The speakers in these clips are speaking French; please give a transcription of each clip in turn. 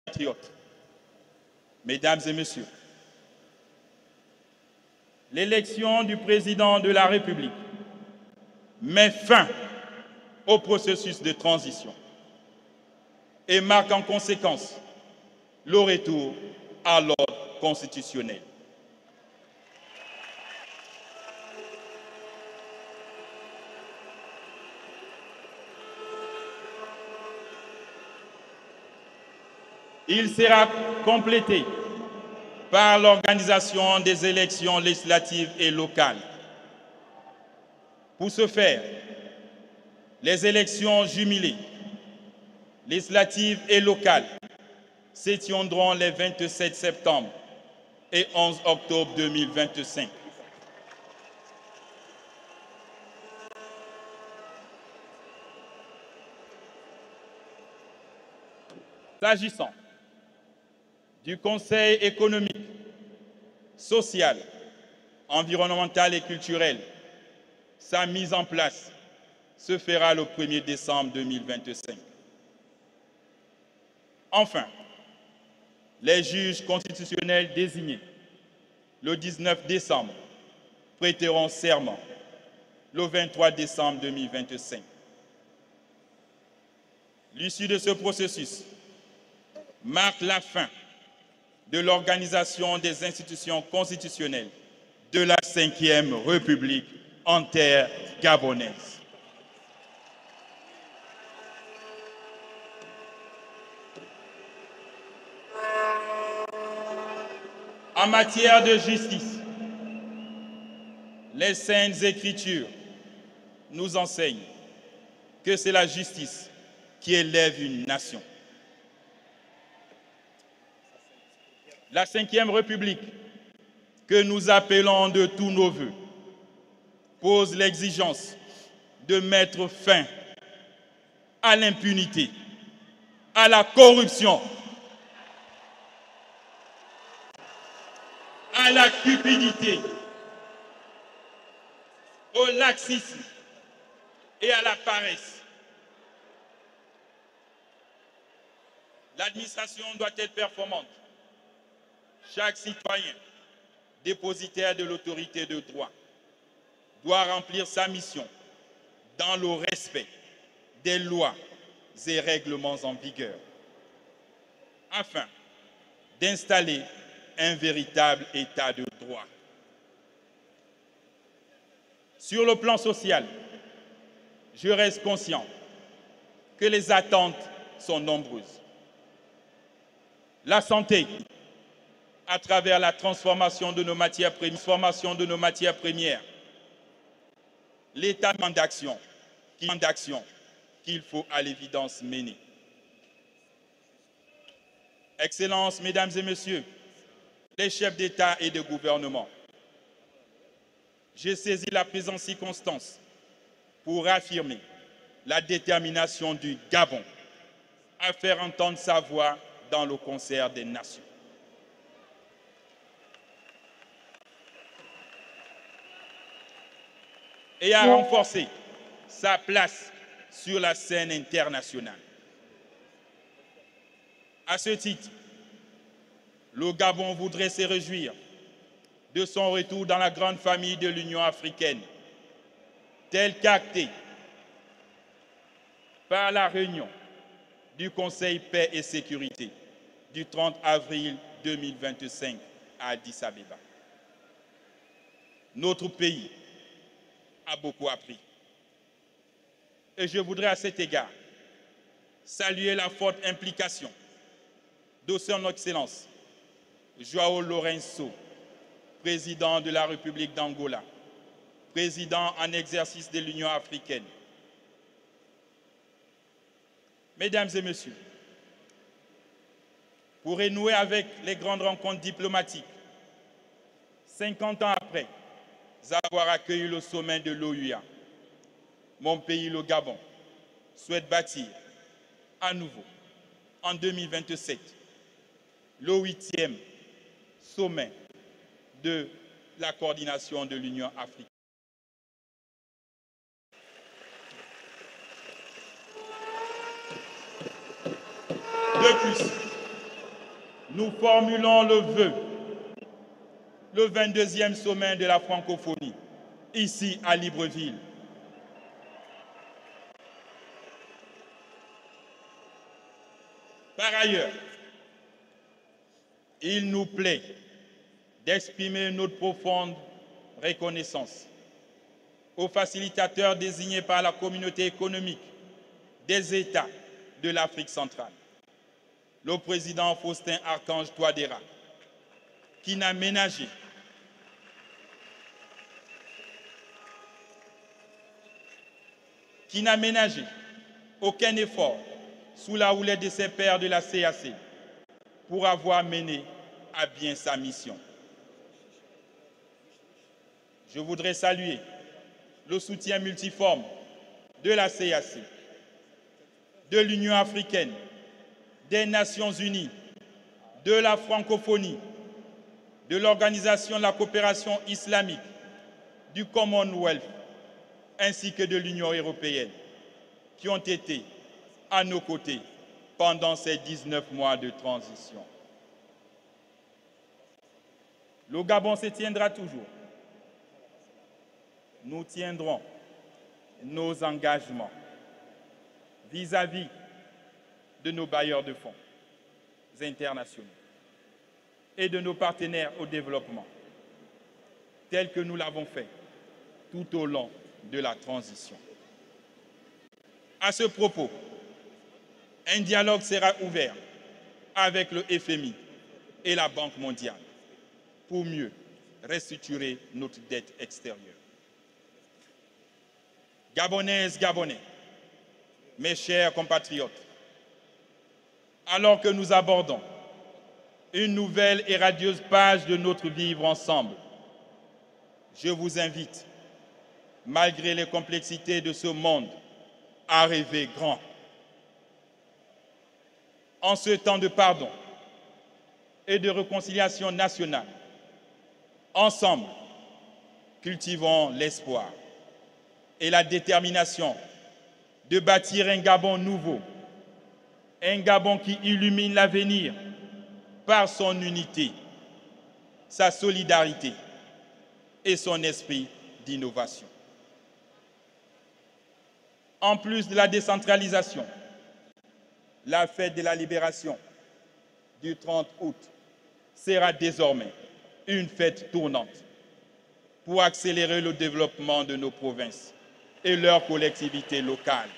compatriotes, Mesdames et Messieurs, l'élection du président de la République met fin au processus de transition et marque en conséquence le retour à l'ordre constitutionnel. Il sera complété par l'organisation des élections législatives et locales. Pour ce faire, les élections jumelées, législatives et locales, se tiendront les 27 septembre et 11 octobre 2025. S'agissant du Conseil économique, social, environnemental et culturel, sa mise en place se fera le 1er décembre 2025. Enfin, les juges constitutionnels désignés le 19 décembre prêteront serment le 23 décembre 2025. L'issue de ce processus marque la fin de l'organisation des institutions constitutionnelles de la Ve République en terre gabonaise. En matière de justice, les Saintes Écritures nous enseignent que c'est la justice qui élève une nation. La Ve République, que nous appelons de tous nos vœux, pose l'exigence de mettre fin à l'impunité, à la corruption, à la cupidité, au laxisme et à la paresse. L'administration doit être performante. Chaque citoyen, dépositaire de l'autorité de droit, doit remplir sa mission dans le respect des lois et règlements en vigueur, afin d'installer un véritable état de droit. Sur le plan social, je reste conscient que les attentes sont nombreuses. La santé, à travers la transformation de nos matières premières, l'état d'action qu'il faut à l'évidence mener. Excellences, Mesdames et Messieurs, les chefs d'État et de gouvernement, j'ai saisi la présente circonstance pour affirmer la détermination du Gabon à faire entendre sa voix dans le concert des nations. Et à renforcer sa place sur la scène internationale. À ce titre, le Gabon voudrait se réjouir de son retour dans la grande famille de l'Union africaine, tel qu'acté par la réunion du Conseil paix et sécurité du 30 avril 2025 à Addis Abeba. Notre pays a beaucoup appris. Et je voudrais à cet égard saluer la forte implication de son Excellence João Lourenço, président de la République d'Angola, président en exercice de l'Union africaine. Mesdames et Messieurs, pour renouer avec les grandes rencontres diplomatiques, 50 ans après avoir accueilli le sommet de l'OUA, mon pays, le Gabon, souhaite bâtir à nouveau, en 2027, le 8e sommet de la coordination de l'Union africaine. De plus, nous formulons le vœu, le 22e sommet de la francophonie, ici à Libreville. Par ailleurs, il nous plaît d'exprimer notre profonde reconnaissance aux facilitateurs désignés par la communauté économique des États de l'Afrique centrale, le président Faustin Archange Touadéra, qui n'a ménagé aucun effort sous la houlette de ses pairs de la CAC pour avoir mené à bien sa mission. Je voudrais saluer le soutien multiforme de la CAC, de l'Union africaine, des Nations unies, de la francophonie, de l'Organisation de la coopération islamique, du Commonwealth, ainsi que de l'Union européenne, qui ont été à nos côtés pendant ces 19 mois de transition. Le Gabon se tiendra toujours. Nous tiendrons nos engagements vis-à-vis de nos bailleurs de fonds internationaux et de nos partenaires au développement, tels que nous l'avons fait tout au long de la transition. À ce propos, un dialogue sera ouvert avec le FMI et la Banque mondiale pour mieux restructurer notre dette extérieure. Gabonaises, Gabonais, mes chers compatriotes, alors que nous abordons une nouvelle et radieuse page de notre vivre ensemble, je vous invite, malgré les complexités de ce monde, à rêver grand. En ce temps de pardon et de réconciliation nationale, ensemble, cultivons l'espoir et la détermination de bâtir un Gabon nouveau, un Gabon qui illumine l'avenir par son unité, sa solidarité et son esprit d'innovation. En plus de la décentralisation, la fête de la libération du 30 août sera désormais une fête tournante pour accélérer le développement de nos provinces et leurs collectivités locales.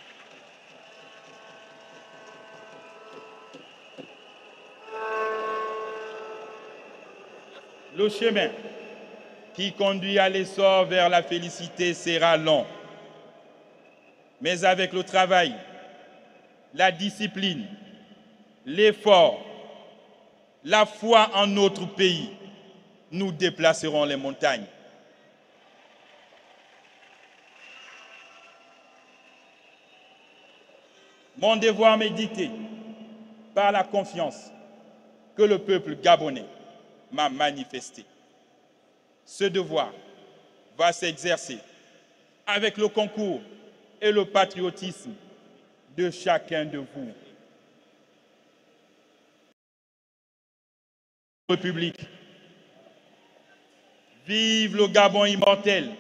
Le chemin qui conduit à l'essor vers la félicité sera long, mais avec le travail, la discipline, l'effort, la foi en notre pays, nous déplacerons les montagnes. Mon devoir m'est dicté par la confiance que le peuple gabonais m'a manifesté. Ce devoir va s'exercer avec le concours et le patriotisme de chacun de vous. République. Vive le Gabon immortel.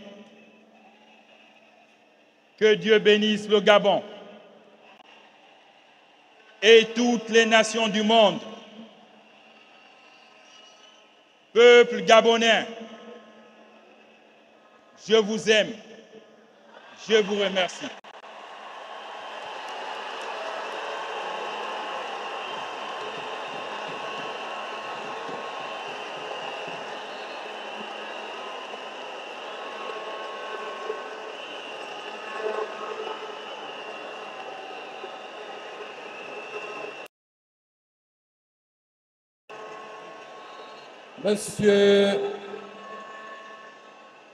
Que Dieu bénisse le Gabon et toutes les nations du monde. Peuple gabonais, je vous aime, je vous remercie.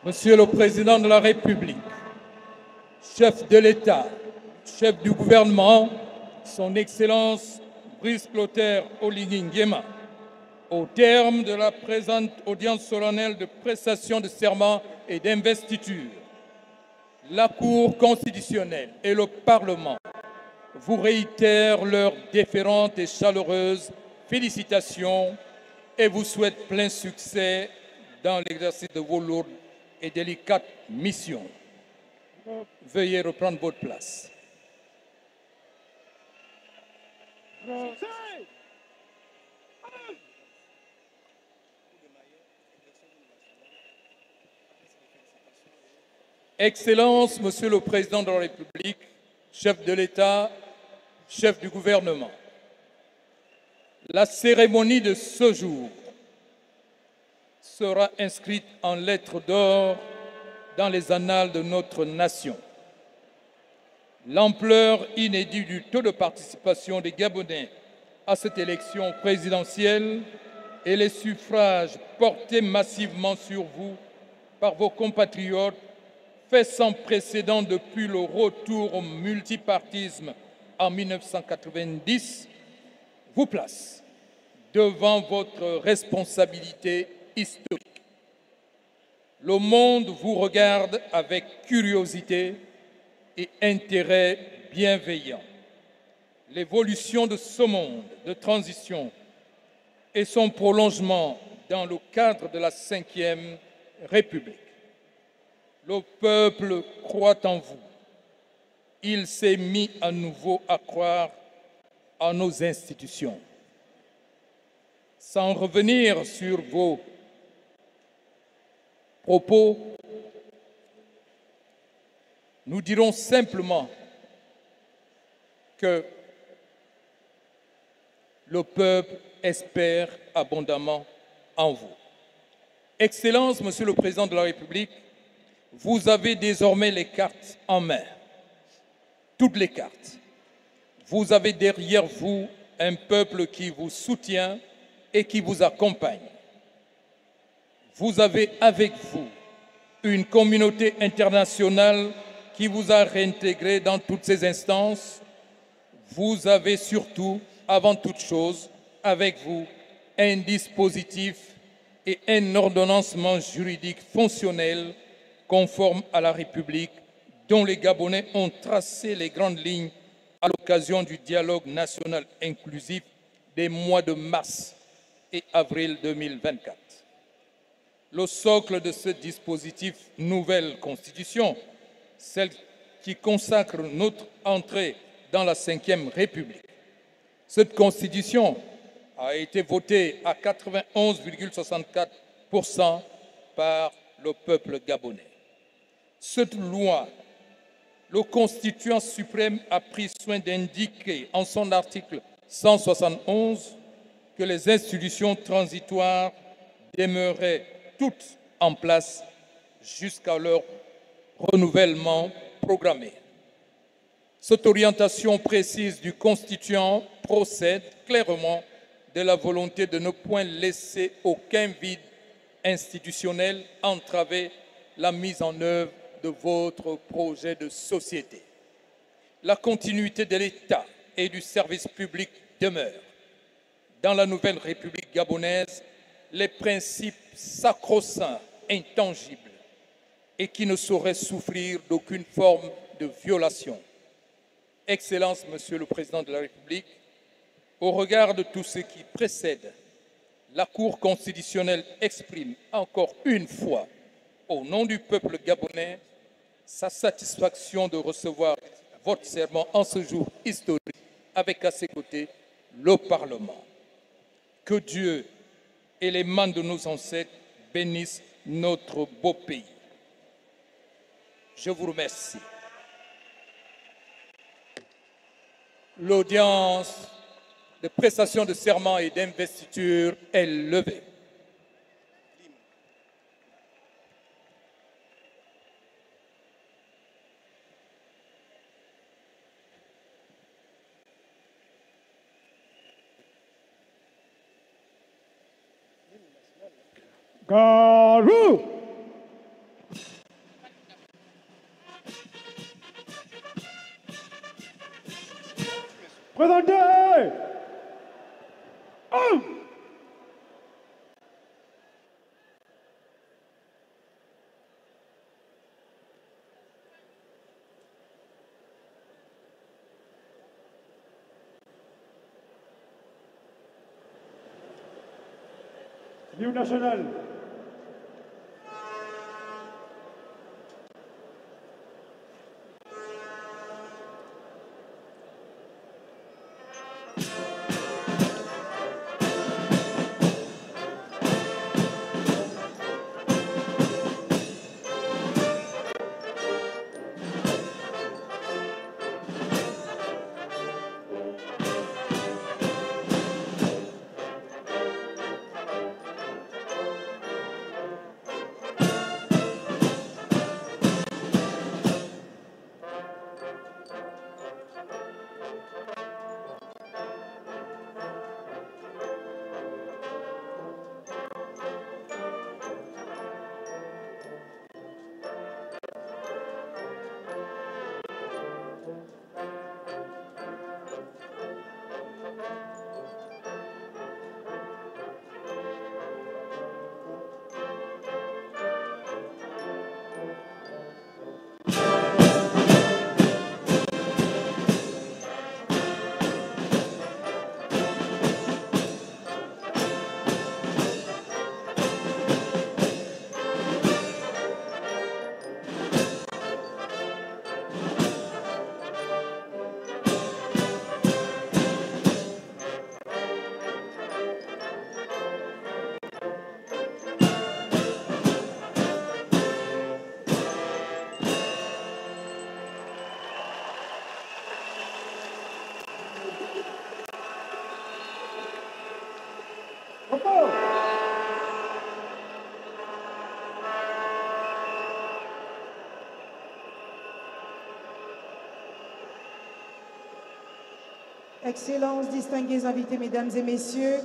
Monsieur le Président de la République, chef de l'État, chef du gouvernement, Son Excellence Brice Clotaire Oligui Nguema, au terme de la présente audience solennelle de prestation de serment et d'investiture, la Cour constitutionnelle et le Parlement vous réitèrent leur déférente et chaleureuse félicitations et vous souhaite plein succès dans l'exercice de vos lourdes et délicates missions. Veuillez reprendre votre place. Excellences, Monsieur le Président de la République, chef de l'État, chef du gouvernement, la cérémonie de ce jour sera inscrite en lettres d'or dans les annales de notre nation. L'ampleur inédite du taux de participation des Gabonais à cette élection présidentielle et les suffrages portés massivement sur vous par vos compatriotes fait sans précédent depuis le retour au multipartisme en 1990, vous place devant votre responsabilité historique. Le monde vous regarde avec curiosité et intérêt bienveillant. L'évolution de ce monde de transition et son prolongement dans le cadre de la Ve République. Le peuple croit en vous. Il s'est mis à nouveau à croire en nos institutions. Sans revenir sur vos propos, nous dirons simplement que le peuple espère abondamment en vous. Excellence, Monsieur le Président de la République, vous avez désormais les cartes en main, toutes les cartes. Vous avez derrière vous un peuple qui vous soutient et qui vous accompagne. Vous avez avec vous une communauté internationale qui vous a réintégré dans toutes ces instances. Vous avez surtout, avant toute chose, avec vous, un dispositif et un ordonnancement juridique fonctionnel conforme à la République dont les Gabonais ont tracé les grandes lignes à l'occasion du dialogue national inclusif des mois de mars et avril 2024. Le socle de ce dispositif, nouvelle constitution, celle qui consacre notre entrée dans la Ve République. Cette constitution a été votée à 91,64% par le peuple gabonais. Cette loi, le constituant suprême a pris soin d'indiquer en son article 171 que les institutions transitoires demeuraient toutes en place jusqu'à leur renouvellement programmé. Cette orientation précise du constituant procède clairement de la volonté de ne point laisser aucun vide institutionnel entraver la mise en œuvre de votre projet de société. La continuité de l'État et du service public demeure. Dans la nouvelle République gabonaise, les principes sacro-saints, intangibles et qui ne sauraient souffrir d'aucune forme de violation. Excellence, Monsieur le Président de la République, au regard de tout ce qui précède, la Cour constitutionnelle exprime encore une fois, au nom du peuple gabonais, sa satisfaction de recevoir votre serment en ce jour historique avec à ses côtés le Parlement. Que Dieu et les mains de nos ancêtres bénissent notre beau pays. Je vous remercie. L'audience de prestation de serment et d'investiture est levée. Garou! Présentez! l'hymne national. Excellences, distingués invités, mesdames et messieurs,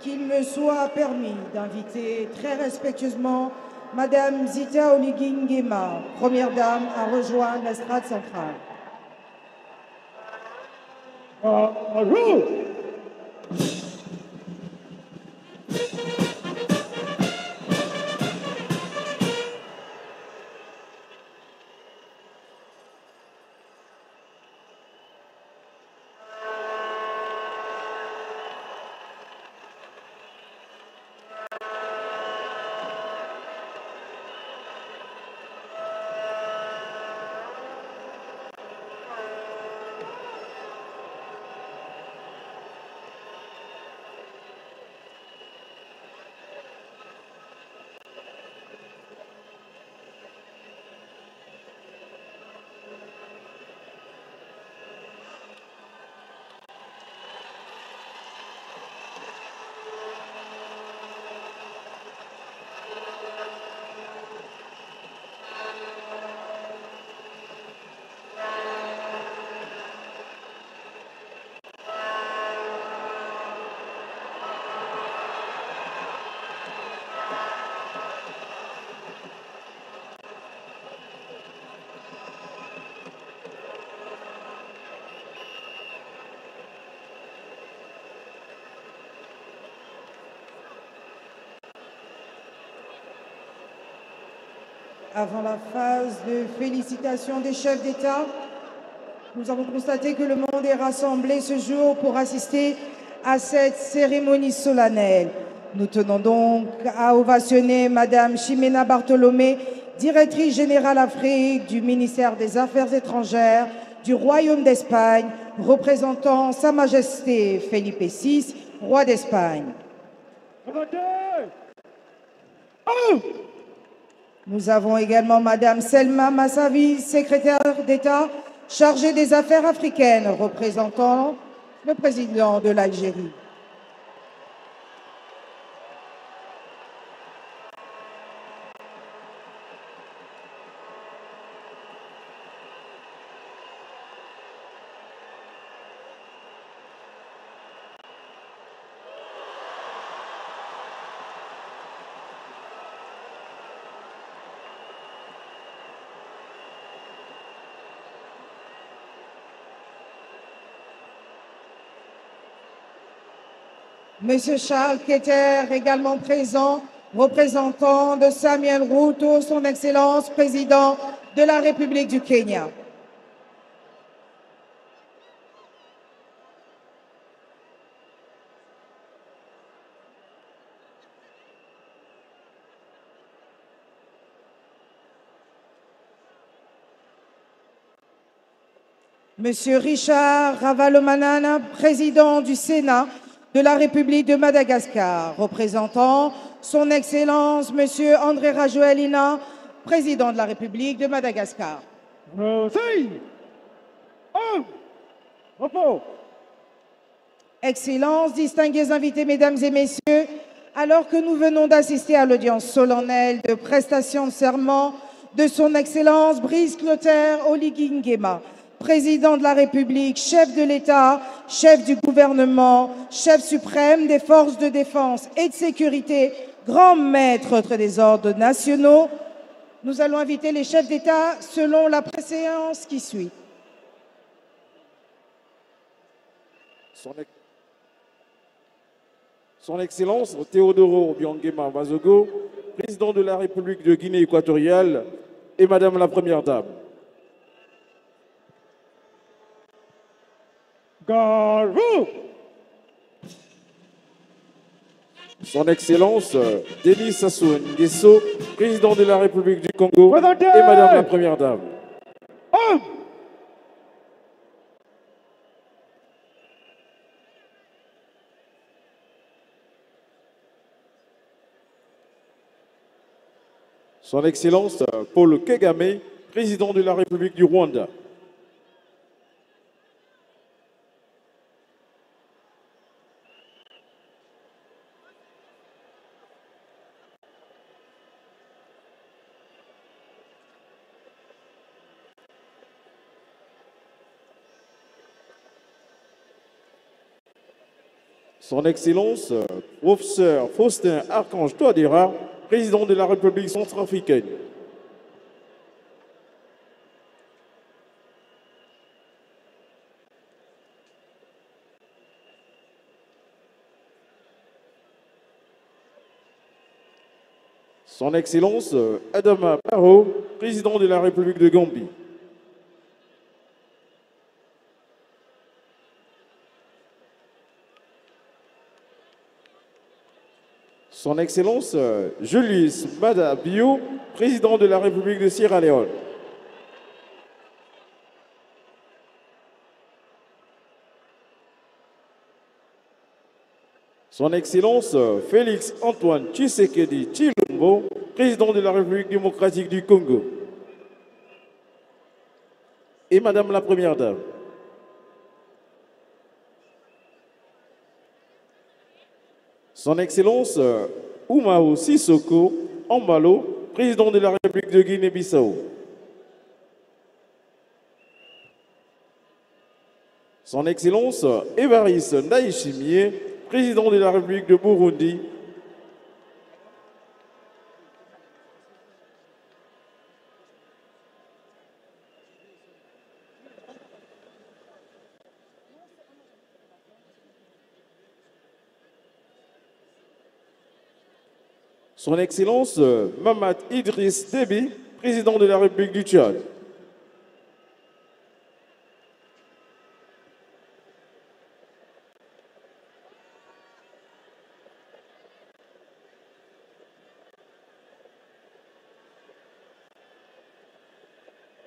qu'il me soit permis d'inviter très respectueusement Madame Zita Oligui Nguema, Première Dame, à rejoindre l'estrade centrale. En route! Avant la phase de félicitations des chefs d'État, nous avons constaté que le monde est rassemblé ce jour pour assister à cette cérémonie solennelle. Nous tenons donc à ovationner Madame Ximena Bartolomé, directrice générale Afrique du ministère des Affaires étrangères du Royaume d'Espagne, représentant Sa Majesté Felipe VI, roi d'Espagne. Nous avons également Madame Selma Massavi, secrétaire d'État chargée des affaires africaines, représentant le président de l'Algérie. Monsieur Charles Keter, également présent, représentant de Samuel Ruto, son Excellence, président de la République du Kenya. Monsieur Richard Ravalomanana, président du Sénat de la République de Madagascar, représentant son Excellence Monsieur André Rajoelina, président de la République de Madagascar. Repos. Excellences, distingués invités, mesdames et messieurs, alors que nous venons d'assister à l'audience solennelle de prestation de serment de son Excellence Brice Clotaire Oligui Nguema, président de la République, chef de l'État, chef du gouvernement, chef suprême des forces de défense et de sécurité, grand maître des ordres nationaux, nous allons inviter les chefs d'État selon la préséance qui suit. Son Excellence Théodoro Obiang Bazogo, président de la République de Guinée équatoriale, et Madame la Première Dame. Garou. Son Excellence Denis Sassou Nguesso, président de la République du Congo, et Madame la Première Dame. Son Excellence Paul Kagame, président de la République du Rwanda. Son Excellence Professeur Faustin Archange Touadéra, président de la République centrafricaine. Son Excellence Adama Barrow, président de la République de Gambie. Son Excellence Julius Maada Bio, président de la République de Sierra Leone. Son Excellence Félix Antoine Tshisekedi Tshilombo, président de la République démocratique du Congo. Et Madame la Première Dame. Son Excellence Oumao Sissoko Ambalo, président de la République de Guinée-Bissau. Son Excellence Évariste Ndayishimiye, président de la République de Burundi. Son Excellence Mamad Idriss Déby, président de la République du Tchad.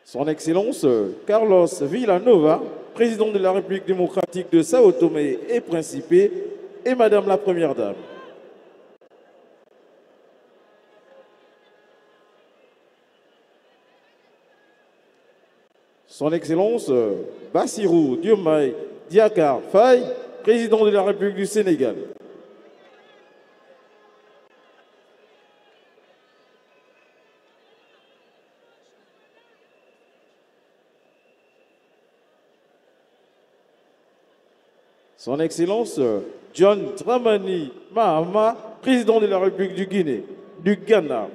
Son Excellence Carlos Villanova, président de la République démocratique de Sao Tomé et Principe, et Madame la Première Dame. Son Excellence Bassirou Diomaye Diakhar Faye, président de la République du Sénégal. Son Excellence John Dramani Mahama, président de la République du Ghana.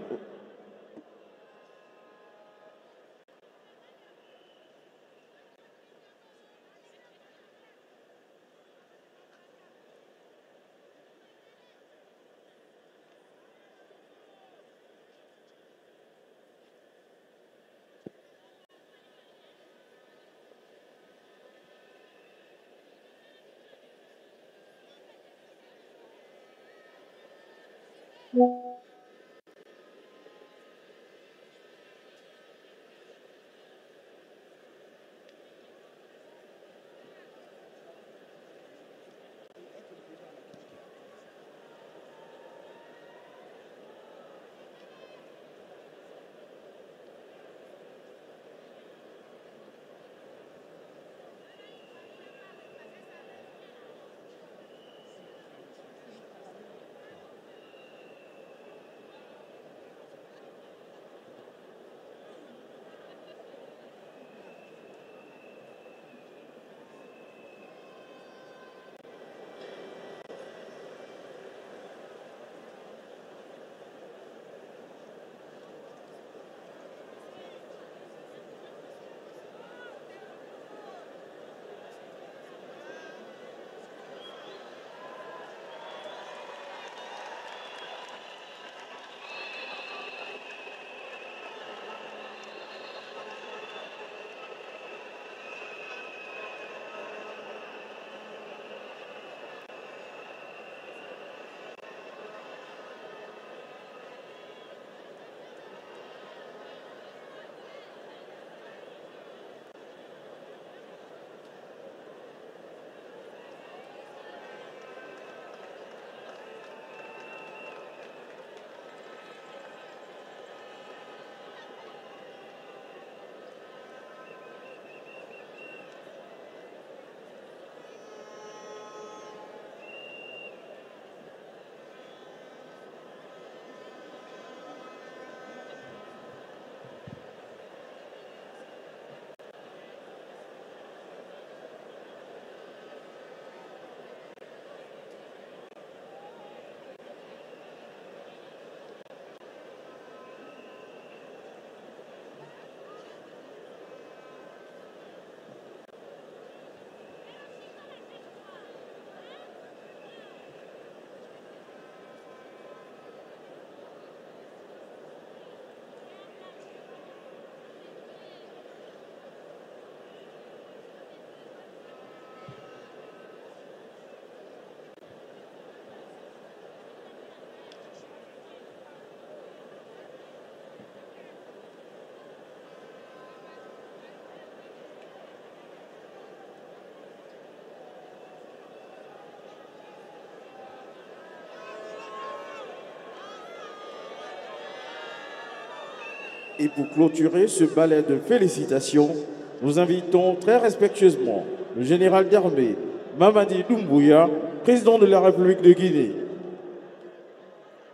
Et pour clôturer ce ballet de félicitations, nous invitons très respectueusement le général d'armée Mamadi Doumbouya, président de la République de Guinée,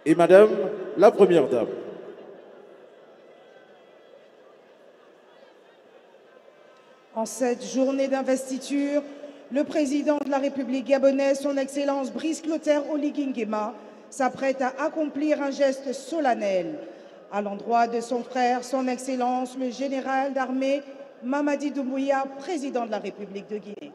et Madame la Première Dame. En cette journée d'investiture, le président de la République gabonaise, son Excellence Brice Clotaire Oligui Nguema, s'apprête à accomplir un geste solennel à l'endroit de son frère, son Excellence le général d'armée Mamadi Doumbouya, président de la République de Guinée.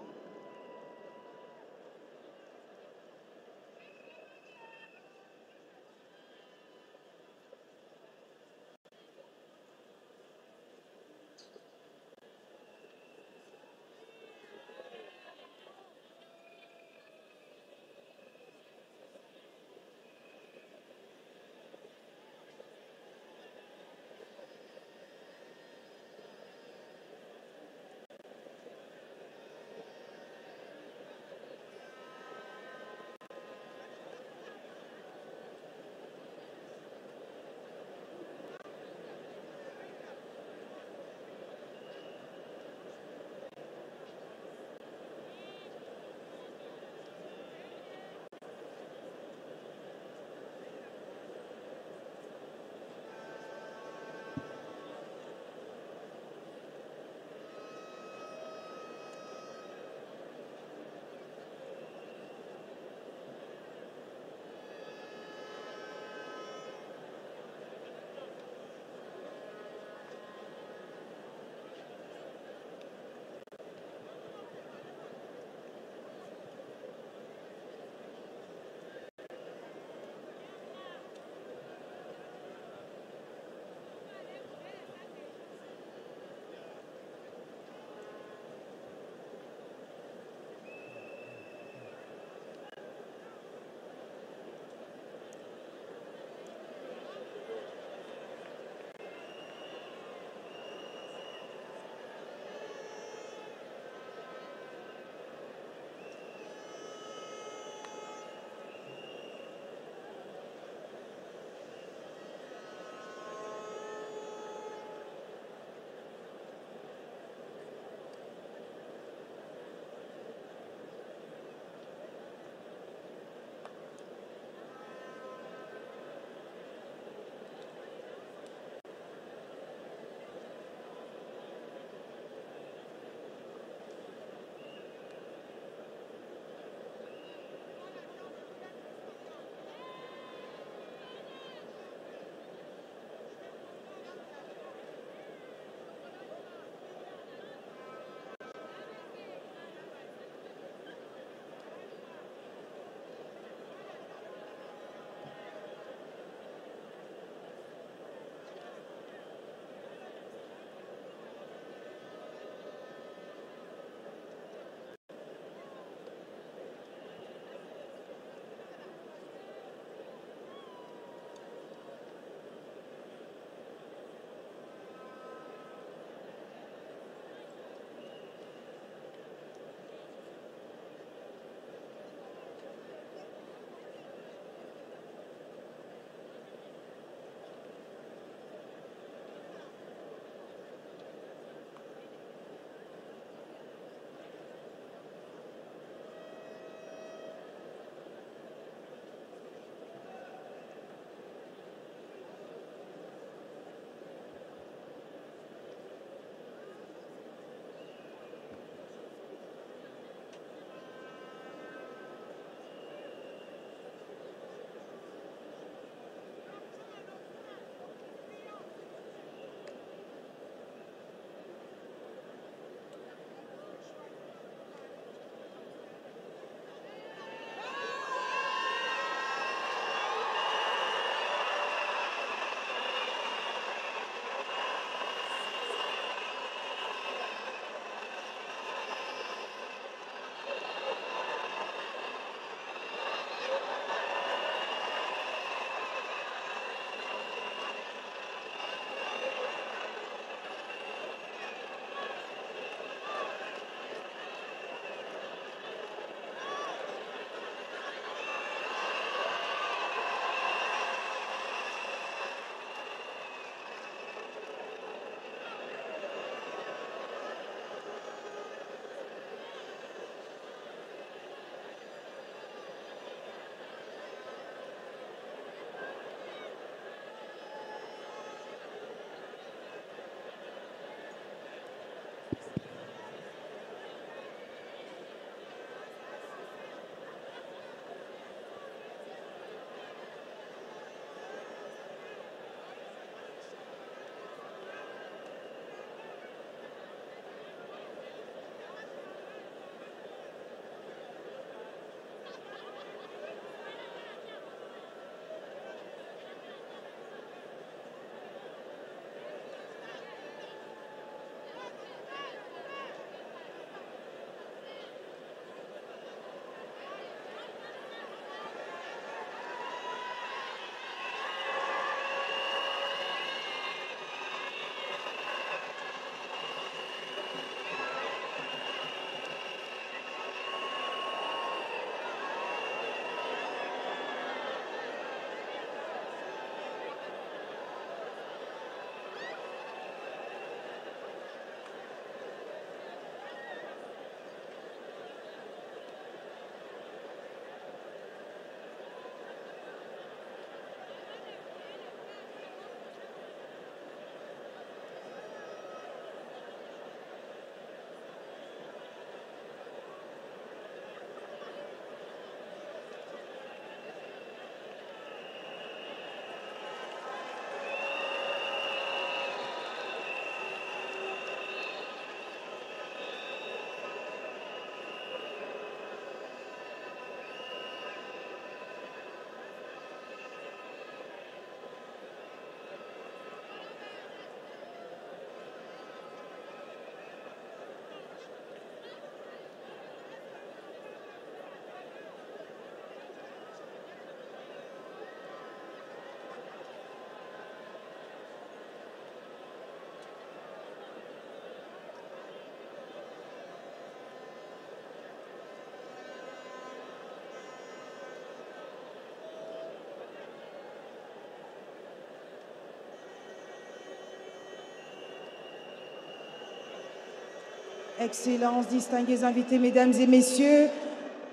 Excellences, distingués invités, Mesdames et Messieurs,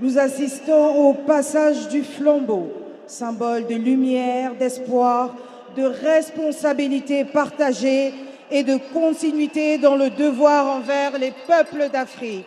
nous assistons au passage du flambeau, symbole de lumière, d'espoir, de responsabilité partagée et de continuité dans le devoir envers les peuples d'Afrique.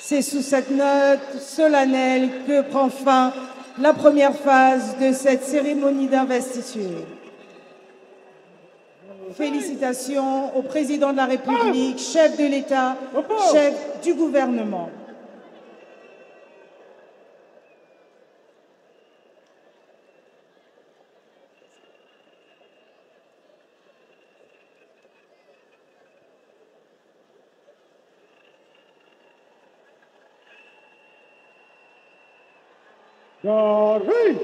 C'est sous cette note solennelle que prend fin la première phase de cette cérémonie d'investiture. Félicitations au président de la République, chef de l'État, chef du gouvernement. Garvey!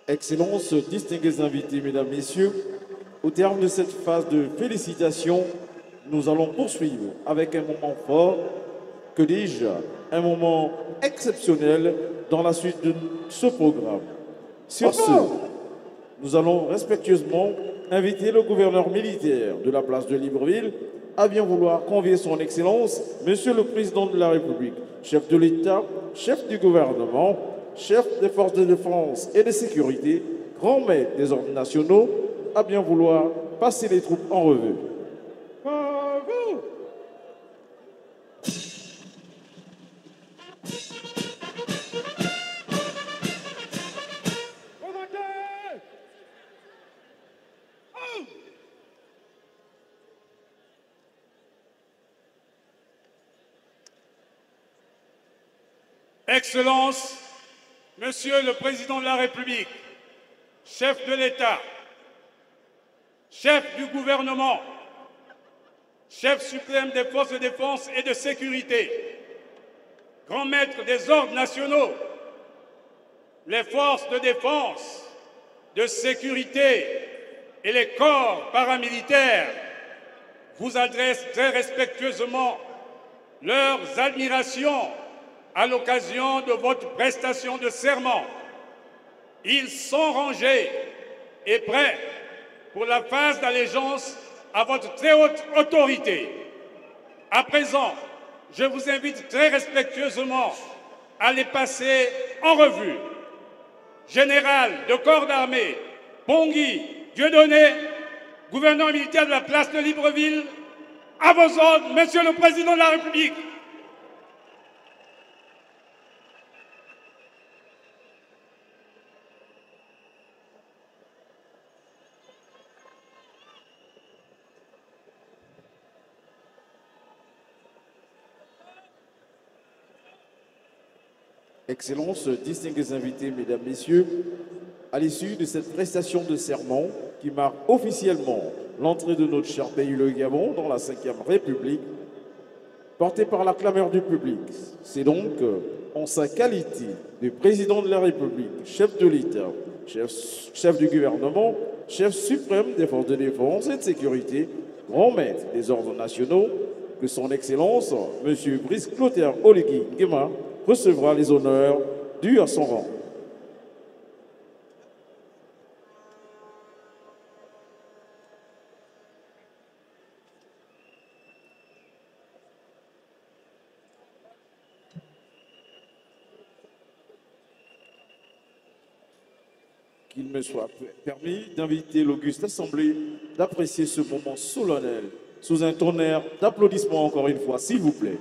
Excellences, distingués invités, Mesdames, Messieurs, au terme de cette phase de félicitations, nous allons poursuivre avec un moment fort, que dis-je, un moment exceptionnel dans la suite de ce programme. Sur ce, nous allons respectueusement inviter le gouverneur militaire de la place de Libreville à bien vouloir convier son Excellence, Monsieur le Président de la République, chef de l'État, chef du gouvernement, chef des forces de défense et de sécurité, grand maître des ordres nationaux, à bien vouloir passer les troupes en revue. Excellences, Monsieur le Président de la République, chef de l'État, chef du gouvernement, chef suprême des forces de défense et de sécurité, grand maître des ordres nationaux, les forces de défense, de sécurité et les corps paramilitaires vous adressent très respectueusement leurs admirations à l'occasion de votre prestation de serment. Ils sont rangés et prêts pour la phase d'allégeance à votre très haute autorité. À présent, je vous invite très respectueusement à les passer en revue. Général de corps d'armée, Pongui Dieudonné, gouverneur militaire de la place de Libreville, à vos ordres, Monsieur le Président de la République. Excellences, distingués invités, Mesdames, Messieurs, à l'issue de cette prestation de serment qui marque officiellement l'entrée de notre cher pays, le Gabon, dans la Ve République, portée par la clameur du public. C'est donc en sa qualité de président de la République, chef de l'État, chef du gouvernement, chef suprême des forces de défense et de sécurité, grand maître des ordres nationaux, que son Excellence, M. Brice Clotaire Oligui Nguema, recevra les honneurs dus à son rang. Qu'il me soit permis d'inviter l'auguste assemblée d'apprécier ce moment solennel sous un tonnerre d'applaudissements encore une fois, s'il vous plaît.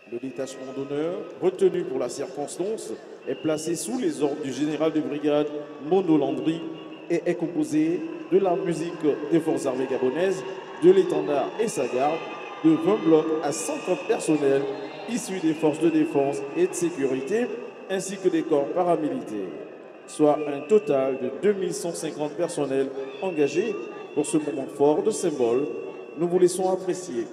Le détachement d'honneur, retenu pour la circonstance, est placé sous les ordres du général de brigade Mono Landry et est composé de la musique des forces armées gabonaises, de l'étendard et sa garde, de 20 blocs à 130 personnels issus des forces de défense et de sécurité, ainsi que des corps paramilitaires, soit un total de 2150 personnels engagés pour ce moment fort de symbole. Nous vous laissons apprécier.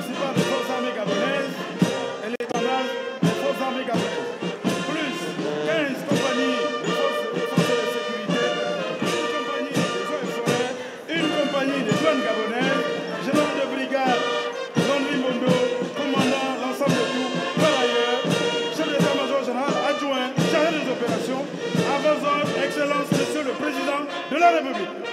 principal des forces armées gabonaises et l'étendard des forces armées gabonaises, plus 15 compagnies de forces de sécurité, une compagnie des eaux et forêts, une compagnie des douanes gabonaises, général de brigade, Landry Mondo, commandant l'ensemble de tout, par ailleurs, chef d'état-major général adjoint, chargé des opérations, à vos ordres, Excellence, Monsieur le Président de la République.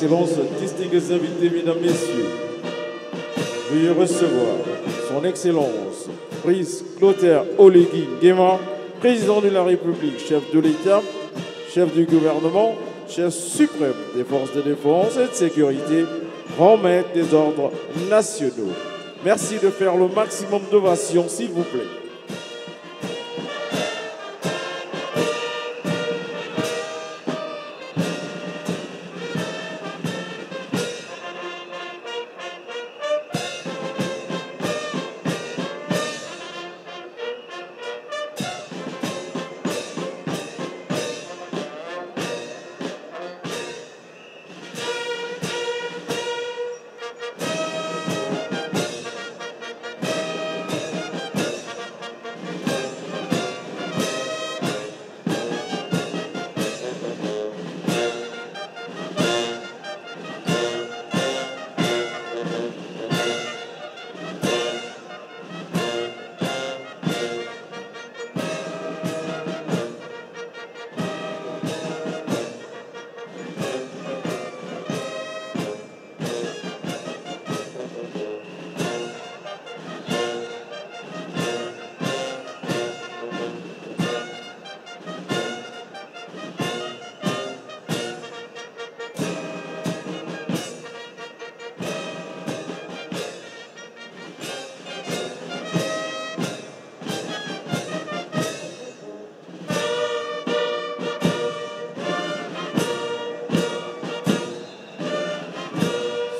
Excellence, distingués invités, mesdames, messieurs, veuillez recevoir son Excellence, Brice Clotaire Oligui Nguema, président de la République, chef de l'État, chef du gouvernement, chef suprême des forces de défense et de sécurité, grand maître des ordres nationaux. Merci de faire le maximum d'ovations, s'il vous plaît.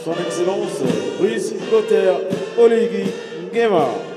Son Excellence, Brice Clotaire Oligui Nguema.